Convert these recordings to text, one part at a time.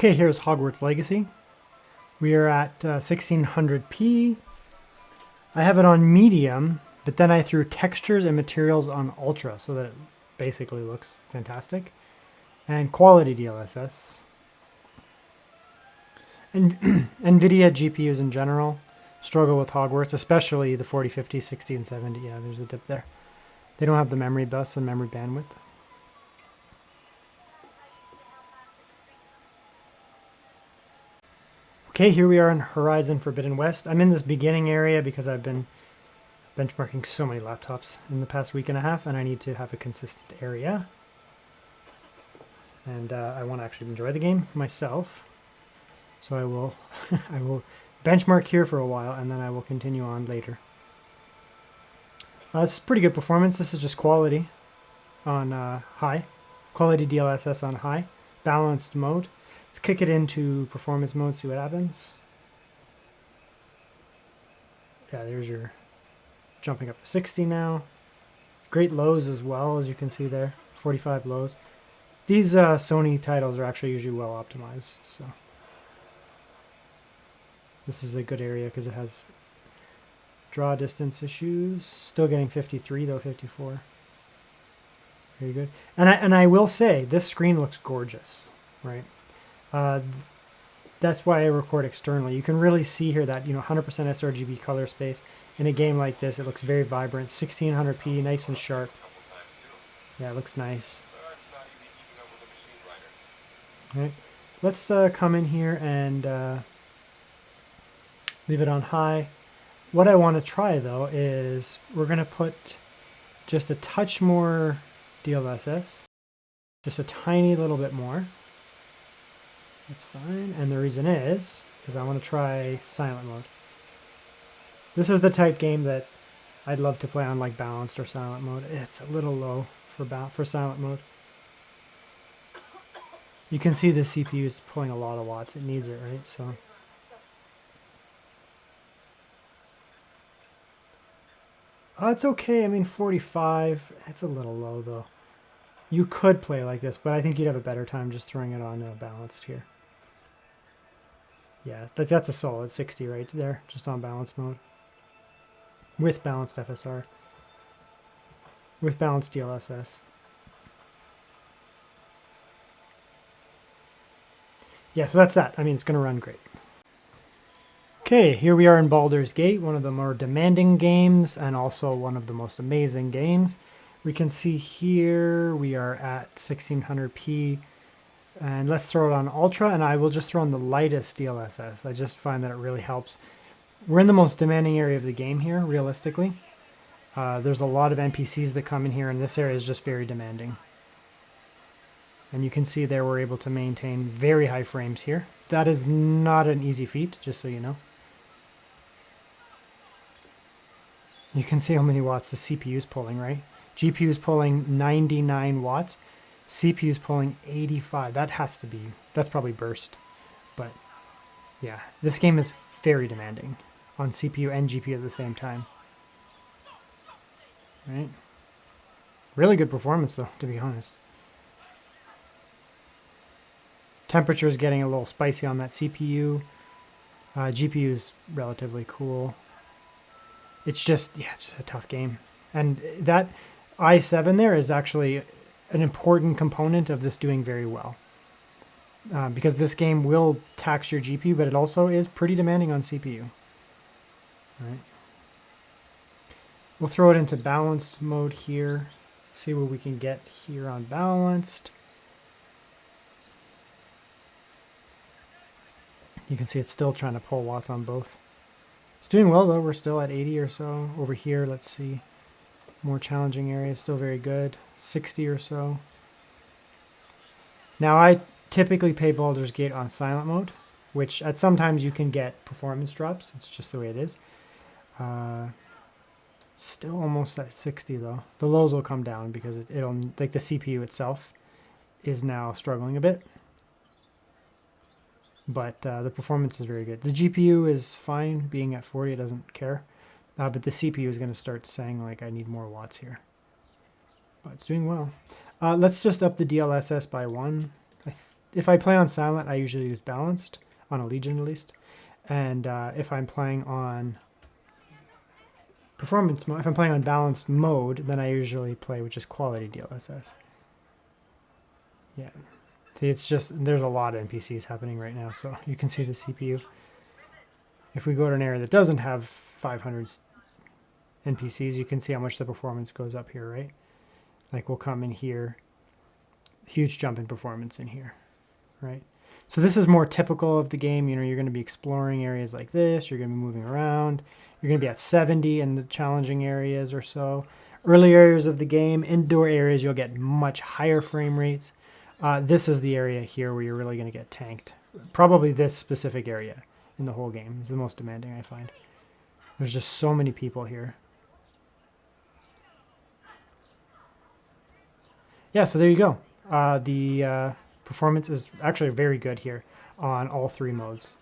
Okay, here's Hogwarts Legacy. We are at 1600p. I have it on medium, but then I threw textures and materials on ultra so that it basically looks fantastic. And quality DLSS. And NVIDIA GPUs in general struggle with Hogwarts, especially the 40, 50, 60, and 70. Yeah, there's a dip there. They don't have the memory bus and memory bandwidth. Okay, here we are in Horizon Forbidden West. I'm in this beginning area because I've been benchmarking so many laptops in the past week and a half, and I need to have a consistent area. And I want to actually enjoy the game myself. So I will, I will benchmark here for a while, and then I will continue on later. It's pretty good performance. This is just quality on high. Quality DLSS on high. Balanced mode. Let's kick it into performance mode, see what happens. Yeah, there's your jumping up to 60 now. Great lows as well, as you can see there. 45 lows. These Sony titles are actually usually well optimized, so this is a good area because it has draw distance issues. Still getting 53 though, 54. Very good. And I will say this screen looks gorgeous, right? That's why I record externally. You can really see here that 100% sRGB color space. In a game like this, it looks very vibrant. 1600p, nice and sharp. Yeah, it looks nice. All right, let's come in here and leave it on high. What I want to try though is we're going to put just a touch more DLSS, just a tiny little bit more. That's fine. And the reason is because I want to try silent mode. This is the type game that I'd love to play on like balanced or silent mode. It's a little low for silent mode. You can see the CPU is pulling a lot of watts. It needs it, right? So it's okay. I mean, 45. It's a little low though. You could play like this, but I think you'd have a better time just throwing it on balanced here. Yeah, that's a solid 60 right there, just on balanced mode. With balanced FSR. With balanced DLSS. Yeah, so that's that. I mean, it's going to run great. Okay, here we are in Baldur's Gate, one of the more demanding games and also one of the most amazing games. We can see here we are at 1600p. And let's throw it on Ultra, and I will just throw on the lightest DLSS. I just find that it really helps. We're in the most demanding area of the game here, realistically. There's a lot of NPCs that come in here, and this area is just very demanding. And you can see there we're able to maintain very high frames here. That is not an easy feat, just so you know. You can see how many watts the CPU is pulling, right? GPU is pulling 99 watts. CPU is pulling 85. That's probably burst. But yeah, this game is very demanding on CPU and GPU at the same time. Right? Really good performance though, to be honest. Temperature is getting a little spicy on that CPU. GPU is relatively cool. It's just a tough game. And that i7 there is actually an important component of this doing very well. Because this game will tax your GPU, but it also is pretty demanding on CPU. Right. We'll throw it into balanced mode here. See what we can get here on balanced. You can see it's still trying to pull watts on both. It's doing well though. We're still at 80 or so. Over here, let's see. More challenging areas, still very good. 60 or so. Now I typically play Baldur's Gate on silent mode, which at sometimes you can get performance drops. It's just the way it is. Still almost at 60 though. The lows will come down because it'll like the CPU itself is now struggling a bit. But the performance is very good. The GPU is fine being at 40, it doesn't care. But the CPU is going to start saying like I need more watts here. But it's doing well. Let's just up the DLSS by 1. if I play on silent, I usually use balanced, on a Legion at least. And if I'm playing on performance mode, if I'm playing on balanced mode, then I usually play with just quality DLSS. Yeah. See, it's just, there's a lot of NPCs happening right now, so you can see the CPU. If we go to an area that doesn't have 500 NPCs, you can see how much the performance goes up here, right? Like we'll come in here, huge jump in performance in here, right? So this is more typical of the game. You know, you're going to be exploring areas like this. You're going to be moving around. You're going to be at 70 in the challenging areas or so. Early areas of the game, indoor areas, you'll get much higher frame rates. This is the area here where you're really going to get tanked. Probably this specific area in the whole game is the most demanding, I find. There's just so many people here. Yeah, so there you go. The performance is actually very good here on all three modes.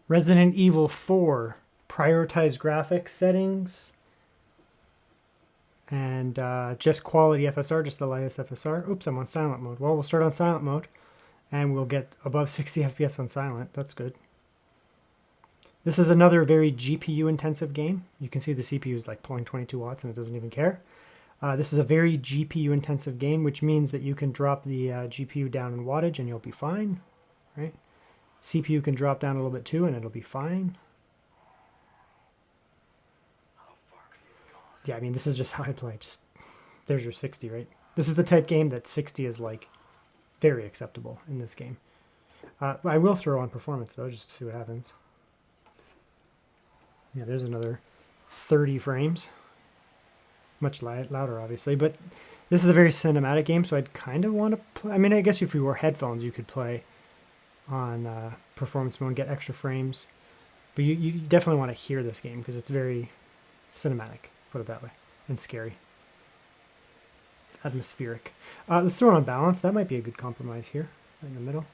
Resident Evil 4, prioritize graphics settings, and just quality FSR, just the lightest FSR. Oops, I'm on silent mode. Well, we'll start on silent mode, and we'll get above 60 FPS on silent. That's good. This is another very GPU intensive game. You can see the CPU is like pulling 22 watts and it doesn't even care. This is a very GPU intensive game, which means that you can drop the GPU down in wattage and you'll be fine, right? CPU can drop down a little bit too and it'll be fine. Yeah, I mean, this is just how I play. Just there's your 60, right? This is the type game that 60 is like very acceptable in this game. I will throw on performance though, just to see what happens. Yeah, there's another 30 frames. Much louder, obviously, but this is a very cinematic game, so I'd kind of want to play. I mean, I guess if you wore headphones, you could play on performance mode and get extra frames, but you definitely want to hear this game because it's very cinematic, put it that way, and scary. It's atmospheric. Let's throw it on balance. That might be a good compromise here, right in the middle.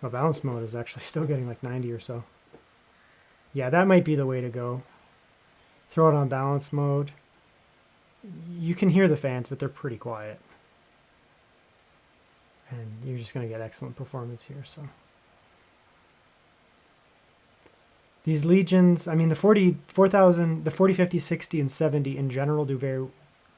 Well, balance mode is actually still getting like 90 or so. Yeah, that might be the way to go. Throw it on balance mode. You can hear the fans, but they're pretty quiet. And you're just going to get excellent performance here. So these Legions, I mean, the 40, 50, 60, and 70 in general do very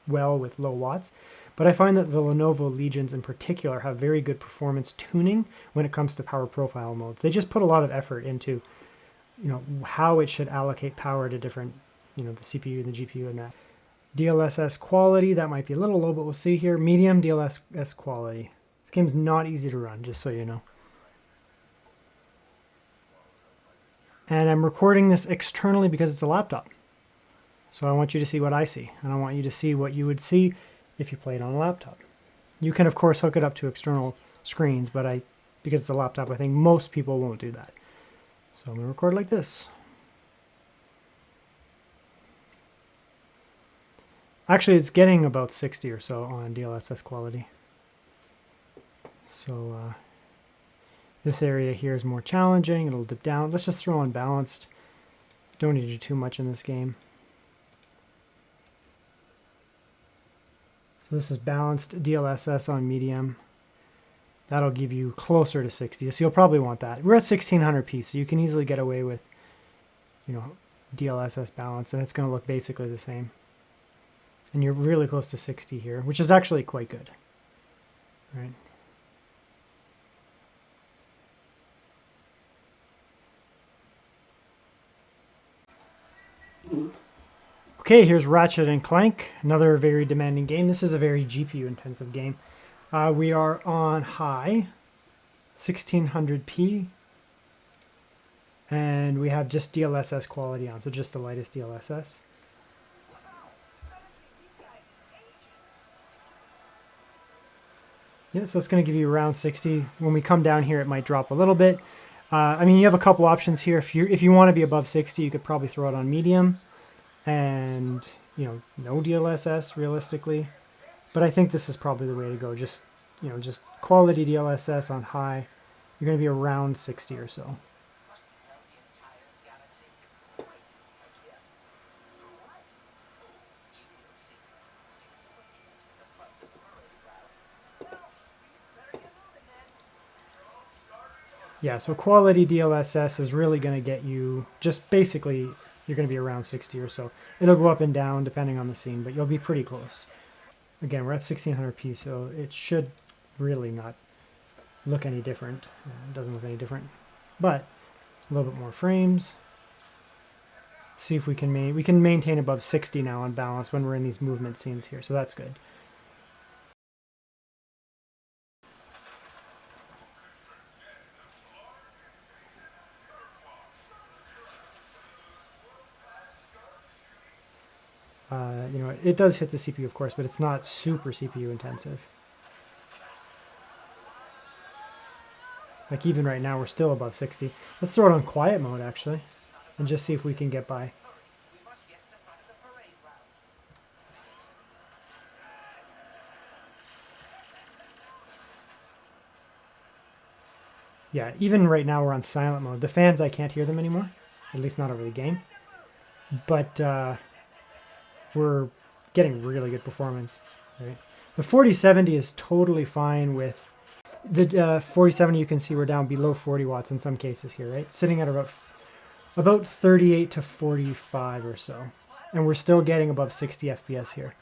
well with low watts. But I find that the Lenovo Legions in particular have very good performance tuning when it comes to power profile modes. They just put a lot of effort into, you know, how it should allocate power to different, you know, the CPU and the GPU and that. DLSS quality, that might be a little low, but we'll see here. Medium DLSS quality. This game's not easy to run, just so you know. And I'm recording this externally because it's a laptop. So I want you to see what I see, and I want you to see what you would see if you played on a laptop. You can, of course, hook it up to external screens, but because it's a laptop, I think most people won't do that. So I'm going to record like this. Actually, it's getting about 60 or so on DLSS quality. So this area here is more challenging. It'll dip down. Let's just throw on balanced. Don't need to do too much in this game. So this is balanced DLSS on medium. That'll give you closer to 60. So you'll probably want that. We're at 1600p, so you can easily get away with, you know, DLSS balance, and it's going to look basically the same. And you're really close to 60 here, which is actually quite good, right? Okay, here's Ratchet and Clank, another very demanding game. This is a very GPU intensive game. We are on high, 1600p, and we have just DLSS quality on, so just the lightest DLSS. Yeah, so it's going to give you around 60. When we come down here, it might drop a little bit. I mean, you have a couple options here. If you want to be above 60, you could probably throw it on medium, and you know, no DLSS realistically. But I think this is probably the way to go. Just, you know, just quality DLSS on high. You're going to be around 60 or so. Yeah, so quality DLSS is really going to get you, just basically, you're going to be around 60 or so. It'll go up and down depending on the scene, but you'll be pretty close. Again, we're at 1600p, so it should really not look any different. It doesn't look any different, but a little bit more frames. See if we can maintain above 60 now on balance when we're in these movement scenes here, so that's good. You know, it does hit the CPU, of course, but it's not super CPU intensive. Like even right now, we're still above 60. Let's throw it on quiet mode, actually, and just see if we can get by. Yeah, even right now we're on silent mode. The fans, I can't hear them anymore, at least not over the game. But we're getting really good performance. Right? The 4070 is totally fine with the 4070. You can see we're down below 40 watts in some cases here, right? Sitting at about 38 to 45 or so, and we're still getting above 60 FPS here.